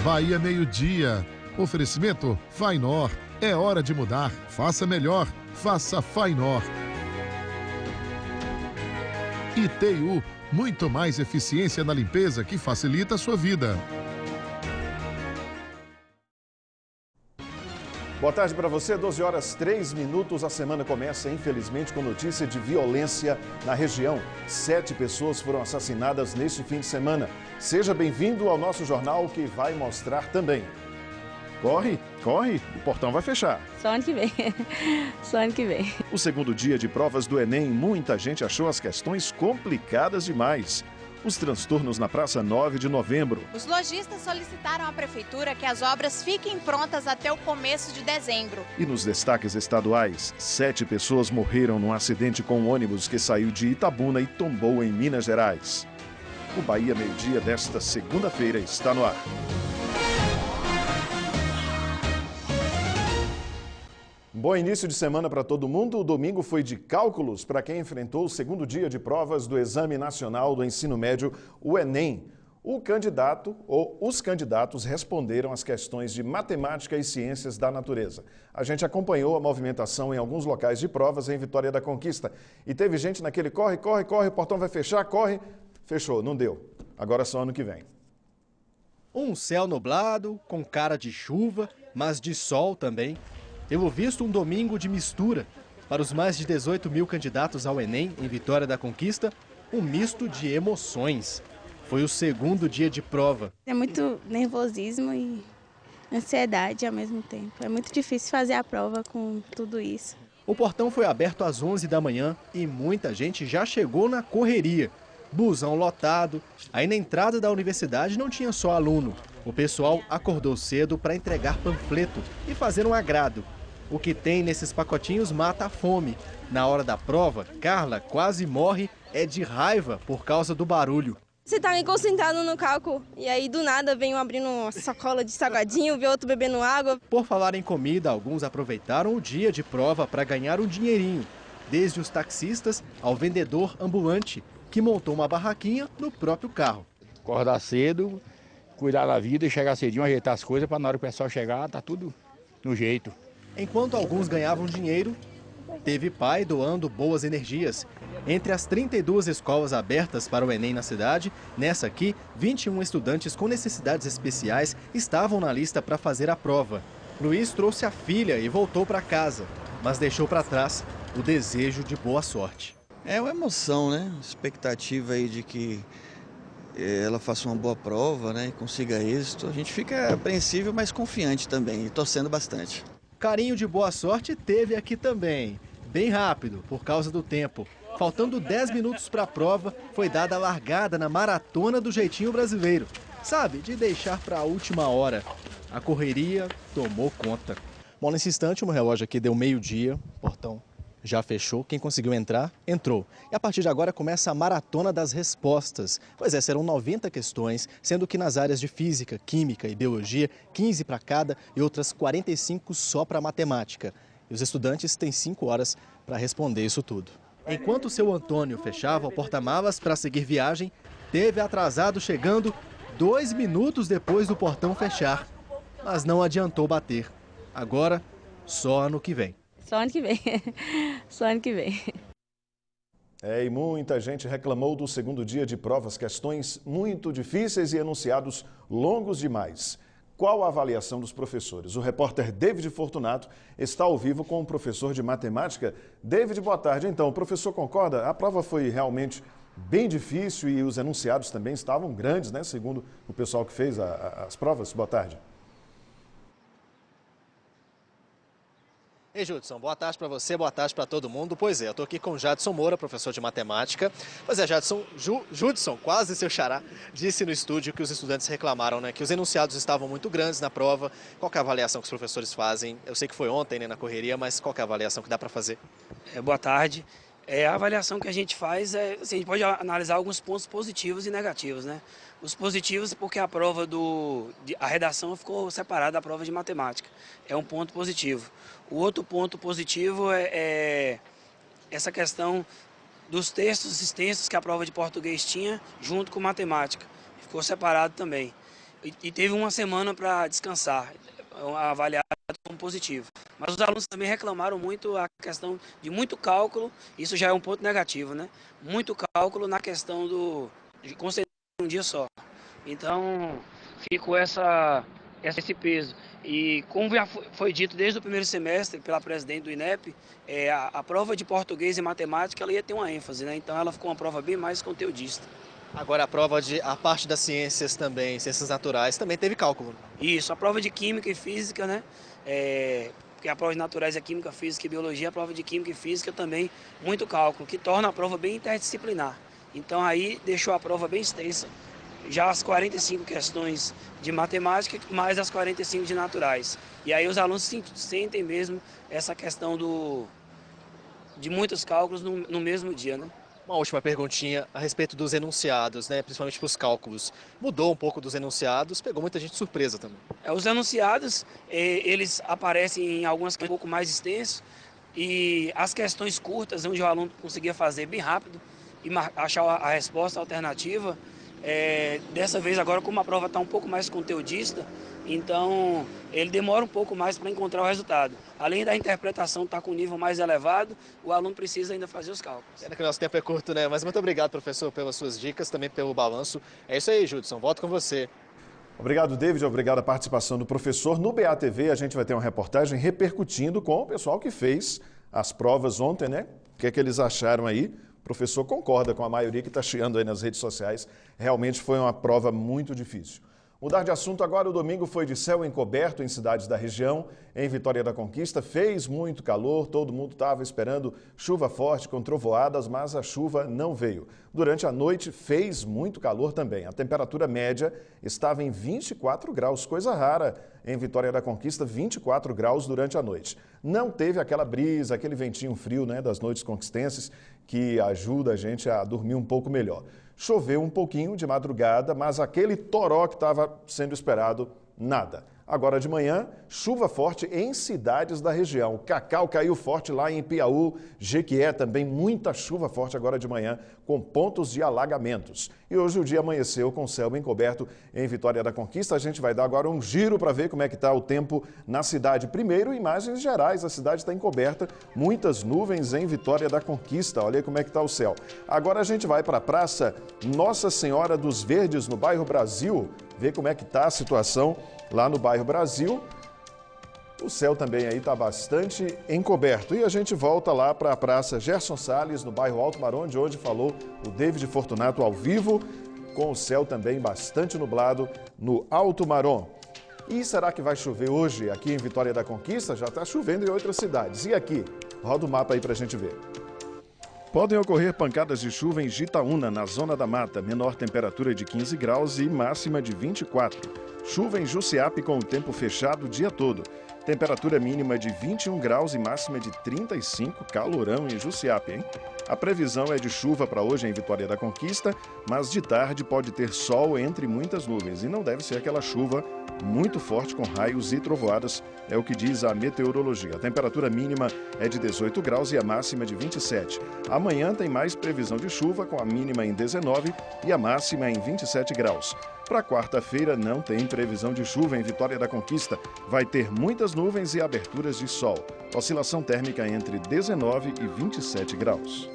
Bahia Meio-Dia. Oferecimento Fainor. É hora de mudar. Faça melhor. Faça Fainor. ITU. Muito mais eficiência na limpeza que facilita a sua vida. Boa tarde para você, 12h03. A semana começa, infelizmente, com notícia de violência na região. 7 pessoas foram assassinadas neste fim de semana. Seja bem-vindo ao nosso jornal, que vai mostrar também. Corre, corre, o portão vai fechar. Só ano que vem. Só ano que vem. O segundo dia de provas do Enem, muita gente achou as questões complicadas demais. Os transtornos na Praça 9 de Novembro. Os lojistas solicitaram à Prefeitura que as obras fiquem prontas até o começo de dezembro. E nos destaques estaduais, 7 pessoas morreram num acidente com um ônibus que saiu de Itabuna e tombou em Minas Gerais. O Bahia Meio-Dia desta segunda-feira está no ar. Bom início de semana para todo mundo. O domingo foi de cálculos para quem enfrentou o segundo dia de provas do Exame Nacional do Ensino Médio, o Enem. Os candidatos responderam às questões de matemática e ciências da natureza. A gente acompanhou a movimentação em alguns locais de provas em Vitória da Conquista. E teve gente naquele corre, corre, corre, o portão vai fechar, corre. Fechou, não deu. Agora só ano que vem. Um céu nublado, com cara de chuva, mas de sol também. Pelo visto, um domingo de mistura. Para os mais de 18 mil candidatos ao Enem em Vitória da Conquista, um misto de emoções. Foi o segundo dia de prova. É muito nervosismo e ansiedade ao mesmo tempo. É muito difícil fazer a prova com tudo isso. O portão foi aberto às 11 da manhã e muita gente já chegou na correria. Busão lotado. Aí na entrada da universidade não tinha só aluno. O pessoal acordou cedo para entregar panfleto e fazer um agrado. O que tem nesses pacotinhos mata a fome. Na hora da prova, Carla quase morre de raiva por causa do barulho. Você tá ali concentrado no cálculo e aí do nada vem um abrindo uma sacola de salgadinho, vê outro bebendo água. Por falar em comida, alguns aproveitaram o dia de prova para ganhar um dinheirinho. Desde os taxistas ao vendedor ambulante, que montou uma barraquinha no próprio carro. Acordar cedo, cuidar da vida, chegar cedinho, ajeitar as coisas para na hora que o pessoal chegar, tá tudo no jeito. Enquanto alguns ganhavam dinheiro, teve pai doando boas energias. Entre as 32 escolas abertas para o Enem na cidade, nessa aqui, 21 estudantes com necessidades especiais estavam na lista para fazer a prova. Luiz trouxe a filha e voltou para casa, mas deixou para trás o desejo de boa sorte. É uma emoção, né? Expectativa aí de que ela faça uma boa prova, né? E consiga êxito. A gente fica apreensível, mas confiante também, e torcendo bastante. Carinho de boa sorte teve aqui também. Bem rápido, por causa do tempo. Faltando 10 minutos para a prova, foi dada a largada na maratona do jeitinho brasileiro. Sabe, de deixar para a última hora. A correria tomou conta. Bom, nesse instante, o meu relógio aqui deu meio-dia, portão já fechou. Quem conseguiu entrar, entrou. E a partir de agora começa a maratona das respostas. Pois é, serão 90 questões, sendo que nas áreas de física, química e biologia, 15 para cada e outras 45 só para matemática. E os estudantes têm 5 horas para responder isso tudo. Enquanto o seu Antônio fechava o porta-malas para seguir viagem, teve atrasado chegando 2 minutos depois do portão fechar. Mas não adiantou bater. Agora, só ano que vem. Só ano que vem. Só ano que vem. E muita gente reclamou do segundo dia de provas, questões muito difíceis e enunciados longos demais. Qual a avaliação dos professores? O repórter David Fortunato está ao vivo com o professor de matemática. David, boa tarde. Então, o professor concorda? A prova foi realmente bem difícil e os enunciados também estavam grandes, né? Segundo o pessoal que fez as provas. Boa tarde. Ei, Judson, boa tarde para você, boa tarde para todo mundo. Pois é, eu estou aqui com o Jadson Moura, professor de matemática. Pois é, Jadson, Judson, quase seu xará, disse no estúdio que os estudantes reclamaram, né, que os enunciados estavam muito grandes na prova. Qual que é a avaliação que os professores fazem? Eu sei que foi ontem, né, na correria, mas qual que é a avaliação que dá para fazer? Boa tarde. A avaliação que a gente faz assim, a gente pode analisar alguns pontos positivos e negativos, né? Os positivos porque a prova a redação ficou separada da prova de matemática. É um ponto positivo. O outro ponto positivo é essa questão dos textos extensos que a prova de português tinha junto com matemática. Ficou separado também. e teve uma semana para descansar, avaliado como positivo. Mas os alunos também reclamaram muito a questão de muito cálculo, isso já é um ponto negativo, né? Muito cálculo na questão de concentrar um dia só. Então, ficou esse peso. E como já foi dito desde o primeiro semestre pela presidente do INEP, a prova de português e matemática ela ia ter uma ênfase, né? Então ela ficou uma prova bem mais conteudista. Agora a parte das ciências também, ciências naturais, também teve cálculo. Isso, a prova de química e física, né? Porque a prova de naturais é química, física e biologia, a prova de química e física também muito cálculo, que torna a prova bem interdisciplinar. Então aí deixou a prova bem extensa. Já as 45 questões de matemática, mais as 45 de naturais. E aí os alunos sentem mesmo essa questão de muitos cálculos no mesmo dia, né? Uma última perguntinha a respeito dos enunciados, né? Principalmente para os cálculos. Mudou um pouco dos enunciados, pegou muita gente de surpresa também. Os enunciados, eles aparecem em algumas questões um pouco mais extensos, e as questões curtas, onde o aluno conseguia fazer bem rápido e achar a resposta alternativa, dessa vez agora como a prova está um pouco mais conteudista, então ele demora um pouco mais para encontrar o resultado. Além da interpretação estar com um nível mais elevado, o aluno precisa ainda fazer os cálculos. Pena que o nosso tempo é curto, né? Mas muito obrigado, professor, pelas suas dicas, também pelo balanço. É isso aí, Judson, volto com você. Obrigado, David. Obrigado a participação do professor. No BATV a gente vai ter uma reportagem repercutindo com o pessoal que fez as provas ontem, né? O que é que eles acharam aí? O professor concorda com a maioria que está chiando aí nas redes sociais. Realmente foi uma prova muito difícil. Mudar de assunto agora, o domingo foi de céu encoberto em cidades da região. Em Vitória da Conquista fez muito calor, todo mundo estava esperando chuva forte com trovoadas, mas a chuva não veio. Durante a noite fez muito calor também. A temperatura média estava em 24 graus, coisa rara em Vitória da Conquista, 24 graus durante a noite. Não teve aquela brisa, aquele ventinho frio, né, das noites conquistenses que ajuda a gente a dormir um pouco melhor. Choveu um pouquinho de madrugada, mas aquele toró que estava sendo esperado, nada. Agora de manhã, chuva forte em cidades da região. Cacau caiu forte lá em Piauí, Jequié também, muita chuva forte agora de manhã, com pontos de alagamentos. E hoje o dia amanheceu com céu encoberto em Vitória da Conquista. A gente vai dar agora um giro para ver como é que está o tempo na cidade. Primeiro, imagens gerais, a cidade está encoberta, muitas nuvens em Vitória da Conquista. Olha aí como é que está o céu. Agora a gente vai para a Praça Nossa Senhora dos Verdes, no bairro Brasil, ver como é que está a situação lá no bairro Brasil. O céu também aí está bastante encoberto. E a gente volta lá para a Praça Gerson Salles, no bairro Alto Marom, de onde falou o David Fortunato ao vivo, com o céu também bastante nublado no Alto Marom. E será que vai chover hoje aqui em Vitória da Conquista? Já está chovendo em outras cidades. E aqui? Roda o mapa aí para a gente ver. Podem ocorrer pancadas de chuva em Jitaúna, na Zona da Mata, menor temperatura de 15 graus e máxima de 24. Chuva em Jussiape com o tempo fechado o dia todo. Temperatura mínima de 21 graus e máxima de 35, calorão em Jussiape, hein? A previsão é de chuva para hoje em Vitória da Conquista, mas de tarde pode ter sol entre muitas nuvens e não deve ser aquela chuva muito forte com raios e trovoadas, é o que diz a meteorologia. A temperatura mínima é de 18 graus e a máxima de 27. Amanhã tem mais previsão de chuva, com a mínima em 19 e a máxima em 27 graus. Para quarta-feira não tem previsão de chuva em Vitória da Conquista. Vai ter muitas nuvens e aberturas de sol. Oscilação térmica entre 19 e 27 graus.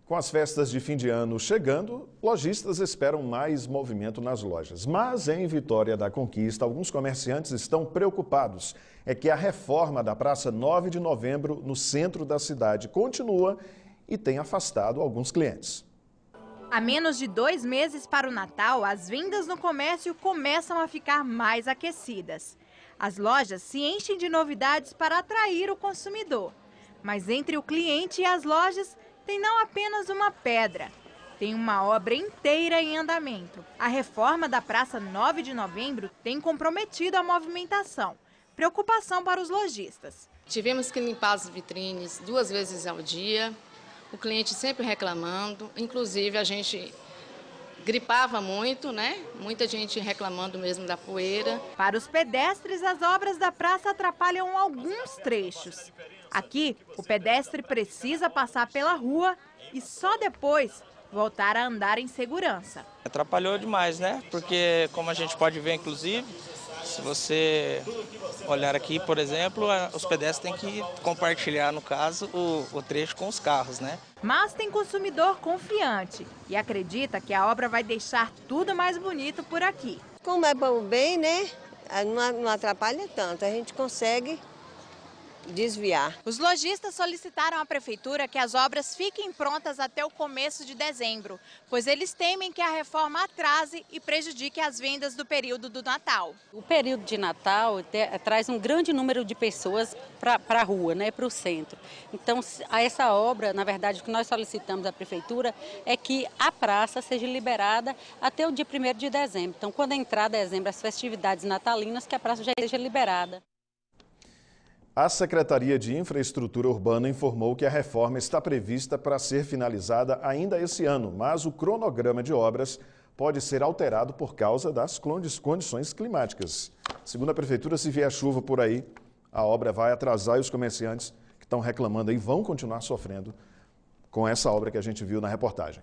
Com as festas de fim de ano chegando, lojistas esperam mais movimento nas lojas. Mas em Vitória da Conquista, alguns comerciantes estão preocupados. É que a reforma da Praça 9 de Novembro, no centro da cidade, continua e tem afastado alguns clientes. Há menos de 2 meses para o Natal, as vendas no comércio começam a ficar mais aquecidas. As lojas se enchem de novidades para atrair o consumidor. Mas entre o cliente e as lojas, tem não apenas uma pedra, tem uma obra inteira em andamento. A reforma da Praça 9 de Novembro tem comprometido a movimentação. Preocupação para os lojistas. Tivemos que limpar as vitrines 2 vezes ao dia, o cliente sempre reclamando, inclusive a gente gripava muito, né? Muita gente reclamando mesmo da poeira. Para os pedestres, as obras da praça atrapalham alguns trechos. Aqui, o pedestre precisa passar pela rua e só depois voltar a andar em segurança. Atrapalhou demais, né? Porque, como a gente pode ver, inclusive, se você olhar aqui, por exemplo, os pedestres têm que compartilhar, no caso, o trecho com os carros, né? Mas tem consumidor confiante e acredita que a obra vai deixar tudo mais bonito por aqui. Como é para o bem, né? Não atrapalha tanto, a gente consegue desviar. Os lojistas solicitaram à prefeitura que as obras fiquem prontas até o começo de dezembro, pois eles temem que a reforma atrase e prejudique as vendas do período do Natal. O período de Natal traz um grande número de pessoas para a rua, né, para o centro. Então, essa obra, na verdade, o que nós solicitamos à prefeitura é que a praça seja liberada até o dia 1º de dezembro. Então, quando entrar dezembro, as festividades natalinas, que a praça já esteja liberada. A Secretaria de Infraestrutura Urbana informou que a reforma está prevista para ser finalizada ainda esse ano, mas o cronograma de obras pode ser alterado por causa das condições climáticas. Segundo a Prefeitura, se vier chuva por aí, a obra vai atrasar e os comerciantes que estão reclamando aí vão continuar sofrendo com essa obra que a gente viu na reportagem.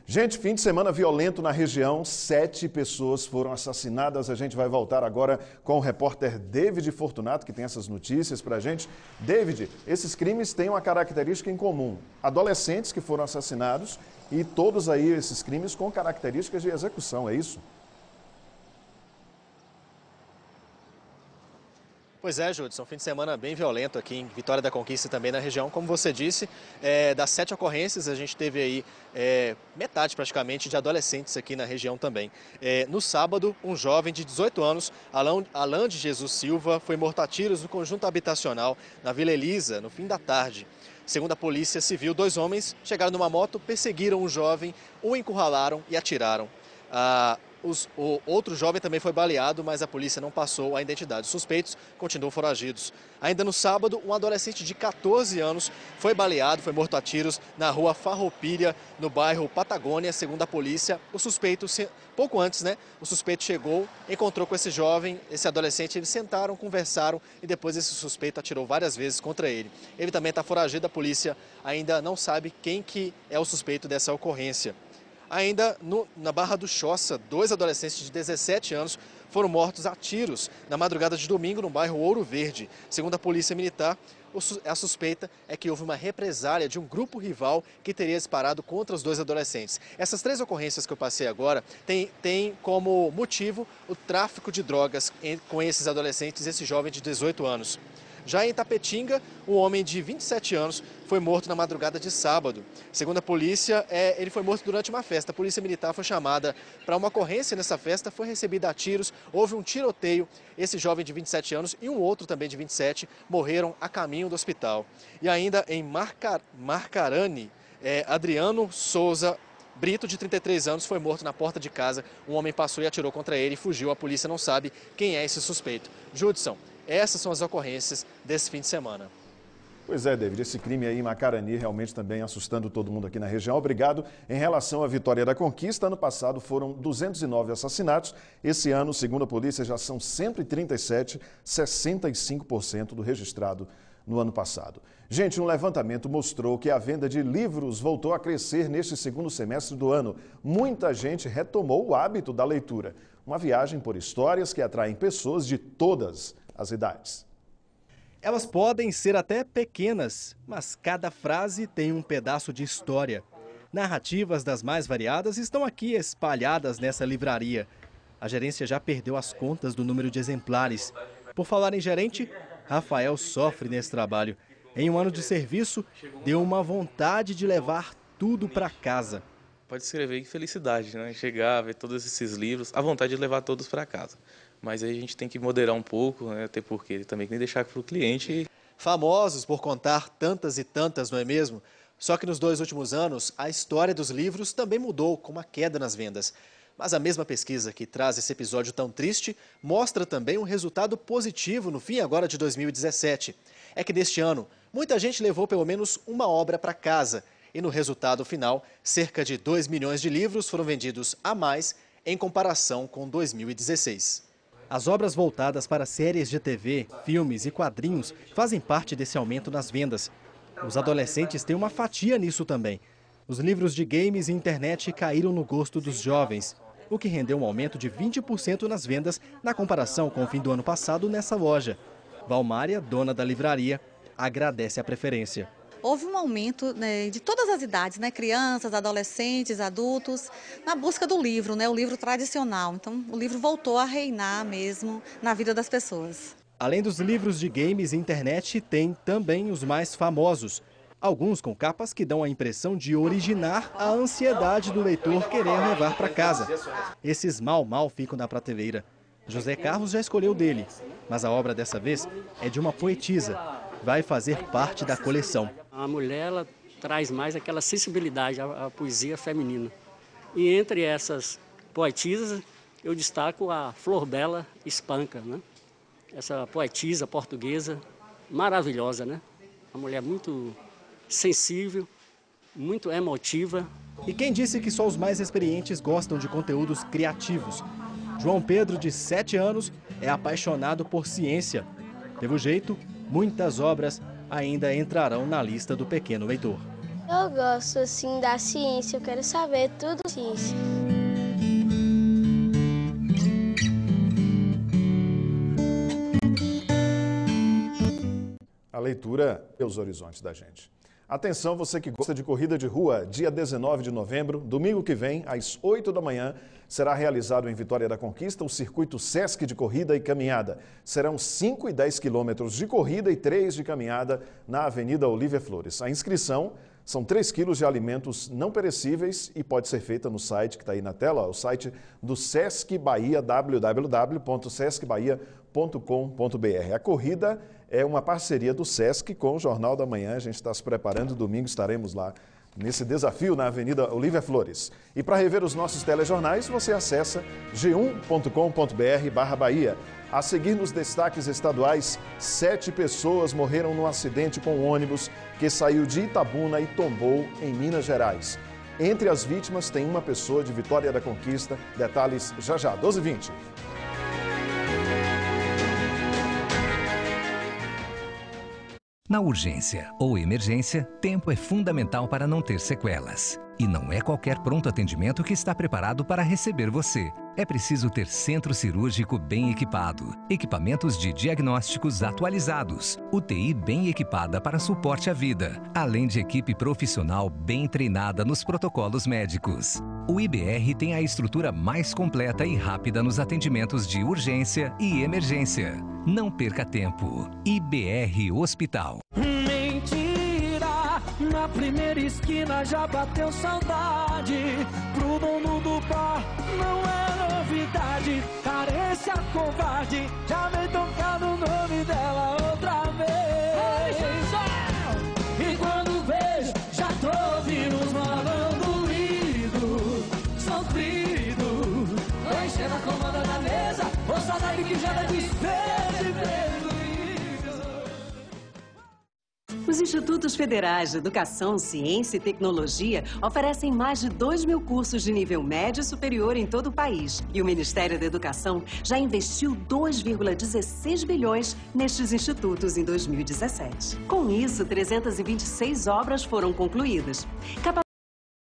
Gente, fim de semana violento na região, 7 pessoas foram assassinadas. A gente vai voltar agora com o repórter David Fortunato, que tem essas notícias para a gente. David, esses crimes têm uma característica em comum. Adolescentes que foram assassinados e todos aí esses crimes com características de execução, é isso? Pois é, Judson, fim de semana bem violento aqui em Vitória da Conquista e também na região. Como você disse, das 7 ocorrências, a gente teve aí metade praticamente de adolescentes aqui na região também. No sábado, um jovem de 18 anos, Alan de Jesus Silva, foi morto a tiros no conjunto habitacional na Vila Elisa, no fim da tarde. Segundo a Polícia Civil, 2 homens chegaram numa moto, perseguiram o jovem, o encurralaram e atiraram. O outro jovem também foi baleado, mas a polícia não passou a identidade. Os suspeitos continuam foragidos. Ainda no sábado, um adolescente de 14 anos foi baleado, foi morto a tiros na rua Farroupilha, no bairro Patagônia. Segundo a polícia, o suspeito, pouco antes, né? O suspeito chegou, encontrou com esse jovem, esse adolescente, eles sentaram, conversaram e depois esse suspeito atirou várias vezes contra ele. Ele também está foragido, a polícia ainda não sabe quem que é o suspeito dessa ocorrência. Ainda na Barra do Choça, 2 adolescentes de 17 anos foram mortos a tiros na madrugada de domingo no bairro Ouro Verde. Segundo a Polícia Militar, a suspeita é que houve uma represália de um grupo rival que teria disparado contra os 2 adolescentes. Essas 3 ocorrências que eu passei agora têm como motivo o tráfico de drogas com esses adolescentes e esse jovem de 18 anos. Já em Itapetinga, um homem de 27 anos foi morto na madrugada de sábado. Segundo a polícia, ele foi morto durante uma festa. A polícia militar foi chamada para uma ocorrência nessa festa, foi recebida a tiros, houve um tiroteio. Esse jovem de 27 anos e um outro também de 27 morreram a caminho do hospital. E ainda em Marcarane, Adriano Souza Brito, de 33 anos, foi morto na porta de casa. Um homem passou e atirou contra ele e fugiu. A polícia não sabe quem é esse suspeito. Judson, essas são as ocorrências desse fim de semana. Pois é, David, esse crime aí em Macarani realmente também assustando todo mundo aqui na região. Obrigado. Em relação à Vitória da Conquista, ano passado foram 209 assassinatos. Esse ano, segundo a polícia, já são 137, 65% do registrado no ano passado. Gente, um levantamento mostrou que a venda de livros voltou a crescer neste segundo semestre do ano. Muita gente retomou o hábito da leitura. Uma viagem por histórias que atraem pessoas de todas as idades. Elas podem ser até pequenas, mas cada frase tem um pedaço de história. Narrativas das mais variadas estão aqui espalhadas nessa livraria. A gerência já perdeu as contas do número de exemplares. Por falar em gerente, Rafael sofre nesse trabalho. Em um ano de serviço, deu uma vontade de levar tudo para casa. Pode escrever que felicidade, né? Chegar, ver todos esses livros, a vontade de levar todos para casa. Mas aí a gente tem que moderar um pouco, né? Até porque ele também tem que deixar para o cliente. Famosos por contar tantas e tantas, não é mesmo? Só que nos 2 últimos anos, a história dos livros também mudou, com uma queda nas vendas. Mas a mesma pesquisa que traz esse episódio tão triste mostra também um resultado positivo no fim agora de 2017. É que neste ano, muita gente levou pelo menos uma obra para casa. E no resultado final, cerca de 2 milhões de livros foram vendidos a mais em comparação com 2016. As obras voltadas para séries de TV, filmes e quadrinhos fazem parte desse aumento nas vendas. Os adolescentes têm uma fatia nisso também. Os livros de games e internet caíram no gosto dos jovens, o que rendeu um aumento de 20% nas vendas na comparação com o fim do ano passado nessa loja. Valmária, dona da livraria, agradece a preferência. Houve um aumento, né, de todas as idades, né, crianças, adolescentes, adultos, na busca do livro, né, o livro tradicional. Então, o livro voltou a reinar mesmo na vida das pessoas. Além dos livros de games e internet, tem também os mais famosos. Alguns com capas que dão a impressão de originar a ansiedade do leitor querer levar para casa. Esses mal ficam na prateleira. José Carlos já escolheu dele, mas a obra dessa vez é de uma poetisa. Vai fazer parte da coleção. A mulher, ela traz mais aquela sensibilidade à poesia feminina. E entre essas poetisas, eu destaco a Florbela Espanca, né? Essa poetisa portuguesa maravilhosa, né? Uma mulher muito sensível, muito emotiva. E quem disse que só os mais experientes gostam de conteúdos criativos? João Pedro, de 7 anos, é apaixonado por ciência. Pelo jeito, muitas obras ainda entrarão na lista do pequeno leitor. Eu gosto, assim, da ciência, eu quero saber tudo da ciência. A leitura é os horizontes da gente. Atenção, você que gosta de corrida de rua, dia 19 de novembro, domingo que vem, às 8 da manhã, será realizado em Vitória da Conquista o circuito Sesc de corrida e caminhada. Serão 5 e 10 quilômetros de corrida e 3 de caminhada na Avenida Olívia Flores. A inscrição são 3 quilos de alimentos não perecíveis e pode ser feita no site que está aí na tela, o site do Sesc Bahia, www.sescbahia.com.br. A corrida é uma parceria do Sesc com o Jornal da Manhã. A gente está se preparando, domingo estaremos lá nesse desafio na Avenida Olívia Flores. E para rever os nossos telejornais, você acessa g1.com.br/Bahia. A seguir nos destaques estaduais, 7 pessoas morreram num acidente com um ônibus que saiu de Itabuna e tombou em Minas Gerais. Entre as vítimas tem uma pessoa de Vitória da Conquista. Detalhes já já, 12h20. Na urgência ou emergência, tempo é fundamental para não ter sequelas. E não é qualquer pronto atendimento que está preparado para receber você. É preciso ter centro cirúrgico bem equipado, equipamentos de diagnósticos atualizados, UTI bem equipada para suporte à vida, além de equipe profissional bem treinada nos protocolos médicos. O IBR tem a estrutura mais completa e rápida nos atendimentos de urgência e emergência. Não perca tempo. IBR Hospital. Na primeira esquina já bateu saudade. Pro dono do bar não é novidade. Carência covarde, já vem tocando o nome dela outra vez. E quando vejo, já tô ouvindo uns malandros lindo, sofrido. Enchendo a comanda da mesa, ou saudade que já deve despedir. Os Institutos Federais de Educação, Ciência e Tecnologia oferecem mais de 2.000 cursos de nível médio e superior em todo o país. E o Ministério da Educação já investiu 2,16 bilhões nestes institutos em 2017. Com isso, 326 obras foram concluídas.